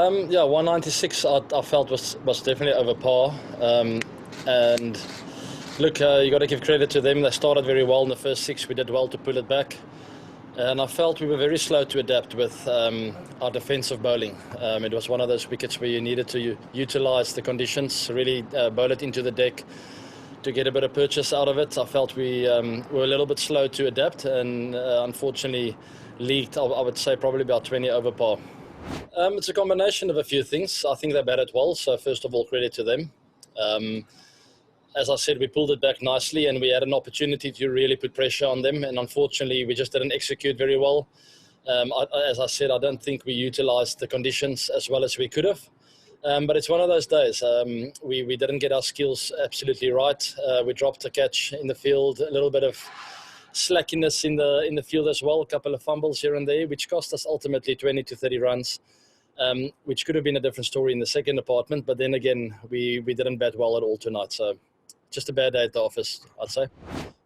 Yeah, 196 I felt was definitely over par. And look, you got to give credit to them. They started very well in the first six. We did well to pull it back. And I felt we were very slow to adapt with our defensive bowling. It was one of those wickets where you needed to utilise the conditions, really bowl it into the deck to get a bit of purchase out of it. I felt we were a little bit slow to adapt and unfortunately leaked, I would say, probably about 20 over par. It's a combination of a few things. I think they batted well, so first of all, credit to them. As I said, we pulled it back nicely and we had an opportunity to really put pressure on them, and unfortunately we just didn't execute very well. As I said, I don't think we utilised the conditions as well as we could have. But it's one of those days. We didn't get our skills absolutely right. We dropped a catch in the field, a little bit of slackiness in the field as well, a couple of fumbles here and there, which cost us ultimately 20 to 30 runs, which could have been a different story in the second department. But then again, we didn't bat well at all tonight. So just a bad day at the office, I'd say.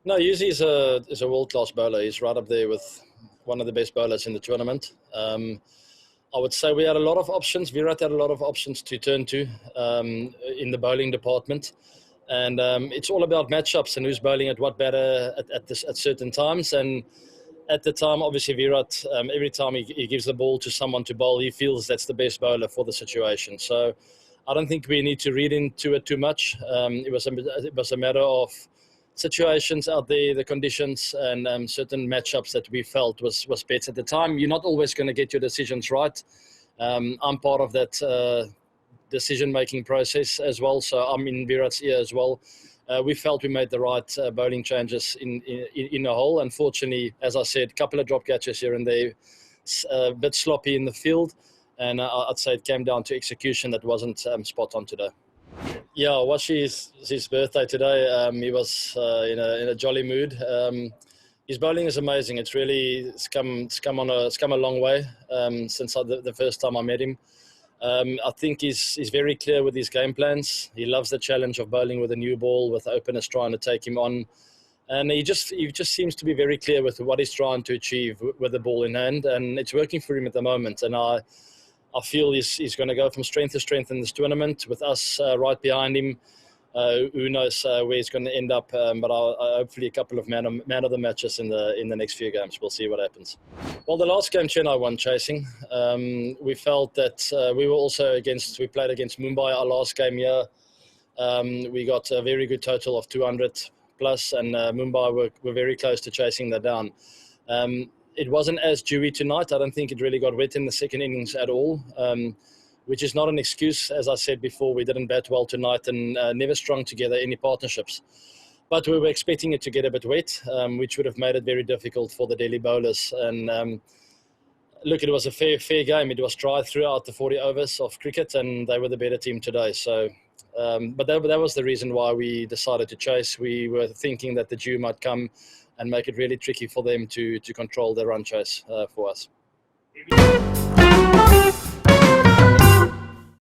No, Yuzi is a world-class bowler. He's right up there with one of the best bowlers in the tournament. I would say we had a lot of options. Virat had a lot of options to turn to in the bowling department. And it's all about matchups and who's bowling at what batter at certain times. And at the time, obviously, Virat, every time he gives the ball to someone to bowl, he feels that's the best bowler for the situation. So I don't think we need to read into it too much. It was a matter of situations out there, the conditions, and certain matchups that we felt was better at the time. You're not always going to get your decisions right. I'm part of that decision-making process as well, so I'm in Virat's ear as well. We felt we made the right bowling changes in the whole. Unfortunately, as I said, a couple of drop catches here and there, a bit sloppy in the field, and I'd say it came down to execution that wasn't spot on today. Yeah, it was his birthday today. He was in a jolly mood. His bowling is amazing. It's come a long way since the first time I met him. I think he's very clear with his game plans. He loves the challenge of bowling with a new ball, with openers trying to take him on, and he just seems to be very clear with what he's trying to achieve with the ball in hand, and it's working for him at the moment. And I feel he's going to go from strength to strength in this tournament with us right behind him. Who knows where he's going to end up? But hopefully a couple of man of the matches in the next few games. We'll see what happens. Well, the last game Chennai won chasing. We felt that we played against Mumbai our last game here. We got a very good total of 200 plus, and Mumbai were very close to chasing that down. It wasn't as dewy tonight. I don't think it really got wet in the second innings at all. Which is not an excuse. As I said before, we didn't bat well tonight and never strung together any partnerships. But we were expecting it to get a bit wet, which would have made it very difficult for the Delhi bowlers. And look, it was a fair game. It was dry throughout the 40 overs of cricket, and they were the better team today. So, but that was the reason why we decided to chase. We were thinking that the dew might come and make it really tricky for them to control the run chase for us.